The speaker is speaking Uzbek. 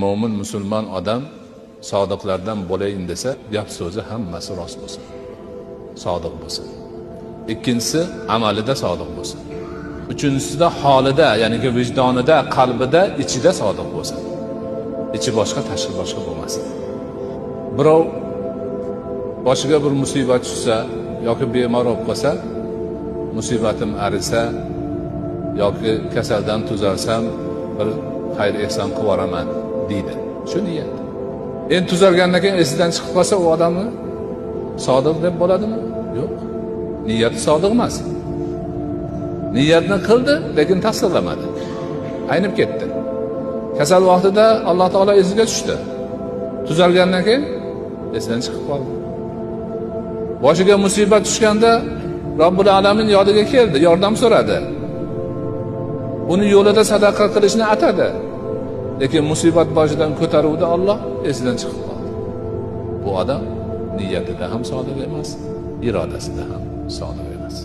Mo'min musulmon odam sodiqlardan bo'layin desa, gap so'zi hammasi rost bo'lsin. Sodiq bo'lsin. Ikkinchisi amalida sodiq bo'lsin. Uchinchisida holida, ya'ni vijdonida, qalbida, ichida sodiq bo'lsin. Ichi boshqa, tashqi boshqa bo'lmasin. Birov boshiga bir musibat tushsa yoki bemor bo'lib qolsa, musibatim arisa yoki kasaldan tuzalsam bir xayr ehson qilib yuboraman deydi. Shu niyat. Endi tuzalgandan keyin esidan chiqib qolsa u odamni sodiq deb bo'ladimi? Yo'q. Niyati sodiq emas. Niyatni qildi, lekin tasdiqlamadi. Aynib ketdi. Kasal vaqtida Alloh taolo esiga tushdi. Tuzalgandan keyin esidan chiqib qoldi. Boshiga musibat tushganda Robbul alamin yodiga keldi, yordam so'radi. Uni yo'lida sadaqa qilishni atadi. Lekin musibat boshidan ko'taruvdi Alloh, esidan chiqib qoldi. Bu odam niyatida ham sodiq emas, irodasida ham sodiq emas.